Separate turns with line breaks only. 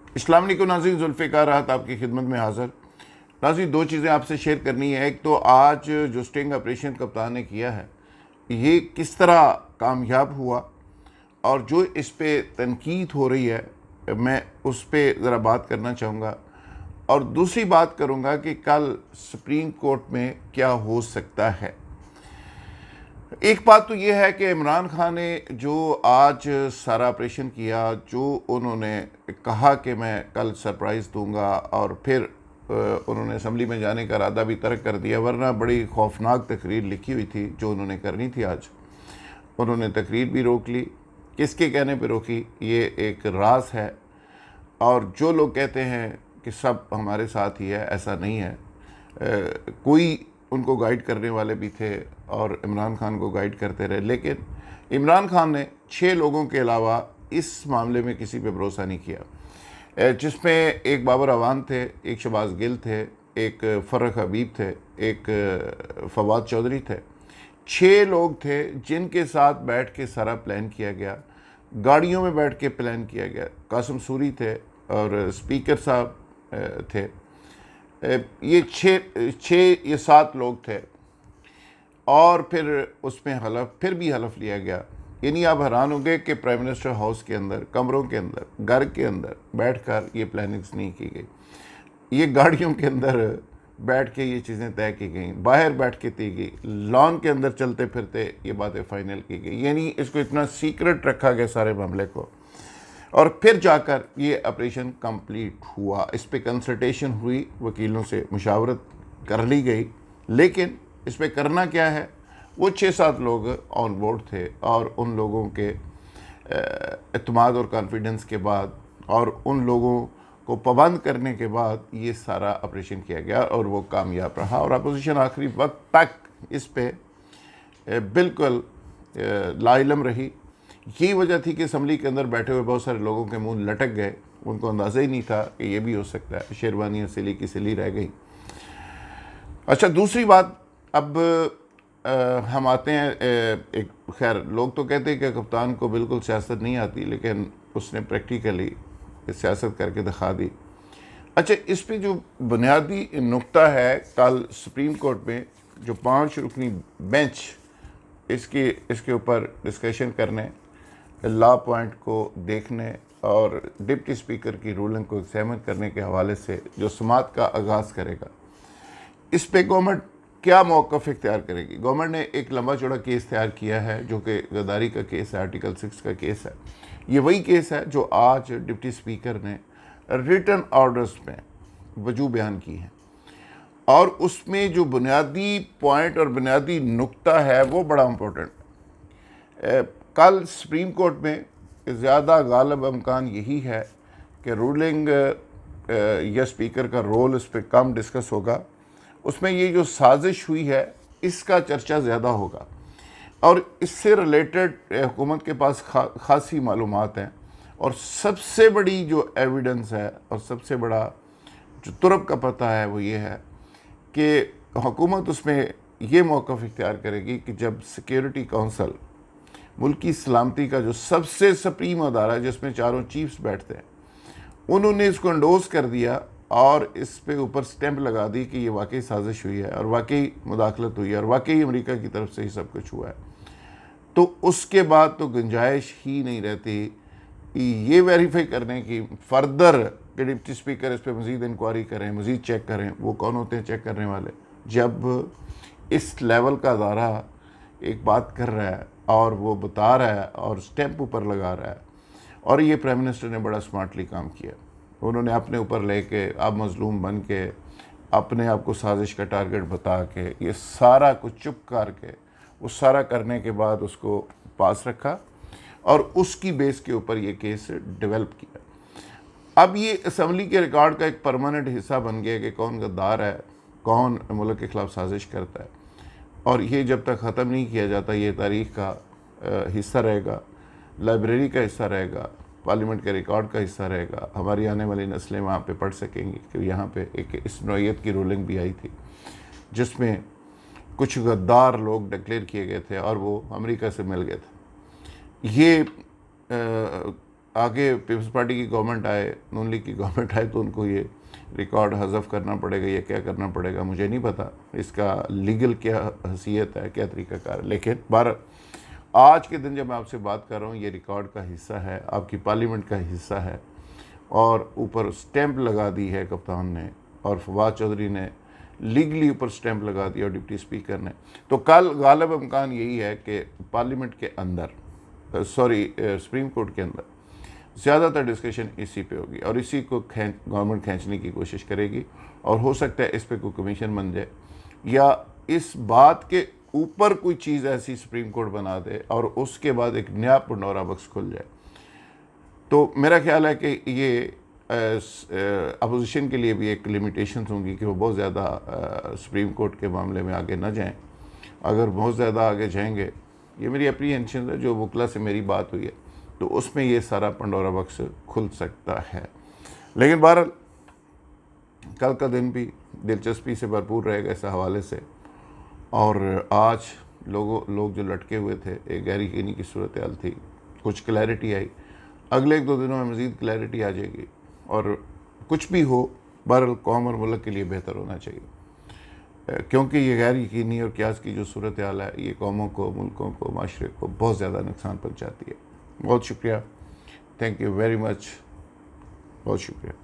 अस्सलाम वालेकुम नाज़रीन, जुल्फ़िकार राहत आपकी खिदमत में हाज़िर। नाज़रीन, दो चीज़ें आपसे शेयर करनी है। एक तो आज जो स्टिंग ऑपरेशन कप्तान ने किया है ये किस तरह कामयाब हुआ, और जो इस पे तनकीद हो रही है मैं उस पर ज़रा बात करना चाहूँगा। और दूसरी बात करूँगा कि कल सुप्रीम कोर्ट में क्या हो सकता है। एक बात तो ये है कि इमरान खान ने जो आज सारा ऑपरेशन किया, जो उन्होंने कहा कि मैं कल सरप्राइज़ दूंगा, और फिर उन्होंने असम्बली में जाने का इरादा भी तर्क कर दिया, वरना बड़ी खौफनाक तकरीर लिखी हुई थी जो उन्होंने करनी थी। आज उन्होंने तकरीर भी रोक ली। किसके कहने पे रोकी ये एक राज है, और जो लोग कहते हैं कि सब हमारे साथ ही है, ऐसा नहीं है। कोई उनको गाइड करने वाले भी थे और इमरान खान को गाइड करते रहे, लेकिन इमरान खान ने 6 लोगों के अलावा इस मामले में किसी पे भरोसा नहीं किया, जिसमें एक बाबर अवान थे, एक शहबाज गिल थे, एक फ़र्रख हबीब थे, एक फवाद चौधरी थे। 6 लोग थे जिनके साथ बैठ के सारा प्लान किया गया, गाड़ियों में बैठ के प्लान किया गया। कासिम सूरी थे और स्पीकर साहब थे। ये छः या 7 लोग थे, और फिर उसमें हलफ, फिर भी हलफ लिया गया। यानी आप हैरान होंगे कि प्राइम मिनिस्टर हाउस के अंदर, कमरों के अंदर, घर के अंदर बैठकर ये प्लानिंग्स नहीं की गई। ये गाड़ियों के अंदर बैठ के ये चीज़ें तय की गई, बाहर बैठ के की गई, लॉन के अंदर चलते फिरते ये बातें फाइनल की गई। यानी इसको इतना सीक्रेट रखा गया सारे मामले को, और फिर जाकर ये ऑपरेशन कंप्लीट हुआ। इस पर कंसल्टेशन हुई, वकीलों से मुशावरत कर ली गई, लेकिन इस पर करना क्या है, वो 6-7 लोग ऑन बोर्ड थे, और उन लोगों के एतमाद और कॉन्फिडेंस के बाद और उन लोगों को पाबंद करने के बाद ये सारा ऑपरेशन किया गया, और वो कामयाब रहा। और अपोजिशन आखिरी वक्त तक इस पे बिल्कुल लाइलम रही। यही वजह थी कि असम्बली के अंदर बैठे हुए बहुत सारे लोगों के मुंह लटक गए, उनको अंदाज़ा ही नहीं था कि ये भी हो सकता है। शेरवानियाँ सिली की सिली रह गई। अच्छा, दूसरी बात, अब हम आते हैं एक, खैर लोग तो कहते हैं कि कप्तान को बिल्कुल सियासत नहीं आती, लेकिन उसने प्रैक्टिकली सियासत करके दिखा दी। अच्छा, इस पे जो बुनियादी नुक्ता है, कल सुप्रीम कोर्ट में जो 5 रुकनी बेंच इसके ऊपर डिस्कशन करने, लॉ पॉइंट को देखने और डिप्टी स्पीकर की रूलिंग को एग्जामिन करने के हवाले से जो समात का आगाज़ करेगा, इस पे गवर्नमेंट क्या मौक़िफ़ इख्तियार करेगी। गवर्नमेंट ने एक लंबा चौड़ा केस तैयार किया है, जो कि गद्दारी का केस है, आर्टिकल 6 का केस है। ये वही केस है जो आज डिप्टी स्पीकर ने रिटन ऑर्डर्स में वजू बयान की है, और उसमें जो बुनियादी पॉइंट और बुनियादी नुक्ता है वो बड़ा इम्पोर्टेंट। कल सुप्रीम कोर्ट में ज़्यादा गालिब इम्कान यही है कि रूलिंग या स्पीकर का रोल इस पर कम डिस्कस होगा। उसमें ये जो साजिश हुई है इसका चर्चा ज़्यादा होगा, और इससे रिलेटेड हुकूमत के पास खासी मालूमात हैं। और सबसे बड़ी जो एविडेंस है और सबसे बड़ा जो तुरब का पता है वो ये है कि हुकूमत उसमें ये मौक़िफ़ इख्तियार करेगी कि जब सिक्योरिटी काउंसिल, मुल्क की सलामती का जो सबसे सुप्रीम अदारा है, जिसमें चारों चीफ्स बैठते हैं, उन्होंने इसको एंडोर्स कर दिया और इस पे ऊपर स्टैंप लगा दी कि ये वाकई साजिश हुई है और वाकई मुदाखलत हुई है और वाकई अमेरिका की तरफ से ही सब कुछ हुआ है, तो उसके बाद तो गुंजाइश ही नहीं रहती ये वेरीफाई करने की फर्दर कि डिप्टी स्पीकर इस पर मज़ीद इंक्वायरी करें, मज़ीद चेक करें। वो कौन होते हैं चेक करने वाले? जब इस लेवल का अदारा एक बात कर रहा है और वो बता रहा है और स्टैंप ऊपर लगा रहा है, और ये प्राइम मिनिस्टर ने बड़ा स्मार्टली काम किया। उन्होंने अपने ऊपर लेके, अब मज़लूम बन के, अपने आप को साजिश का टारगेट बता के, ये सारा कुछ चुप करके, वो सारा करने के बाद उसको पास रखा और उसकी बेस के ऊपर ये केस डेवलप किया। अब ये असम्बली के रिकॉर्ड का एक परमानेंट हिस्सा बन गया कि कौन गद्दार है, कौन मुल्क के ख़िलाफ़ साजिश करता है, और ये जब तक ख़त्म नहीं किया जाता ये तारीख़ का हिस्सा रहेगा, लाइब्रेरी का हिस्सा रहेगा, पार्लियामेंट के रिकॉर्ड का हिस्सा रहेगा। हमारी आने वाली नस्लें वहाँ पे पढ़ सकेंगी कि यहाँ पे एक इस नौइयत की रूलिंग भी आई थी जिसमें कुछ गद्दार लोग डिक्लेयर किए गए थे और वो अमेरिका से मिल गए थे। ये आगे पीपल्स पार्टी की गवर्नमेंट आए, नून लीग की गवर्नमेंट आए, तो उनको ये रिकॉर्ड हज़फ करना पड़ेगा, ये क्या करना पड़ेगा मुझे नहीं पता, इसका लीगल क्या हैसियत है, क्या तरीक़ाकार है। लेकिन बार आज के दिन जब मैं आपसे बात कर रहा हूँ, ये रिकॉर्ड का हिस्सा है, आपकी पार्लियामेंट का हिस्सा है, और ऊपर स्टैंप लगा दी है कप्तान ने, और फवाद चौधरी ने लीगली ऊपर स्टैंप लगा दिया, और डिप्टी स्पीकर ने। तो कल गालिब इम्कान यही है कि पार्लियामेंट के अंदर, सुप्रीम कोर्ट के अंदर ज़्यादातर डिस्कशन इसी पे होगी, और इसी को गवर्नमेंट खींचने की कोशिश करेगी, और हो सकता है इस पे कोई कमीशन बन जाए, या इस बात के ऊपर कोई चीज़ ऐसी सुप्रीम कोर्ट बना दे और उसके बाद एक नया पंडोरा बॉक्स खुल जाए। तो मेरा ख्याल है कि ये अपोजिशन के लिए भी एक लिमिटेशंस होंगी कि वो बहुत ज़्यादा सुप्रीम कोर्ट के मामले में आगे ना जाएं। अगर बहुत ज़्यादा आगे जाएंगे, ये मेरी अप्रीहेंशन है, जो वकला से मेरी बात हुई है, तो उसमें ये सारा पंडोरा बॉक्स खुल सकता है। लेकिन बहरहाल कल का दिन भी दिलचस्पी से भरपूर रहेगा इस हवाले से, और आज लोग जो लटके हुए थे, एक गहरी यकीनी की सूरत हाल थी, कुछ क्लैरिटी आई, अगले 1-2 दिनों में मज़ीद क्लैरिटी आ जाएगी, और कुछ भी हो बहरहाल कौम और मुल्क के लिए बेहतर होना चाहिए, क्योंकि ये गैर यकीनी और क्यास की जो सूरत हाल है, ये कौमों को, मुल्कों को, माशरे को बहुत ज़्यादा नुकसान पहुँचाती है। बहुत शुक्रिया, थैंक यू वेरी मच, बहुत शुक्रिया।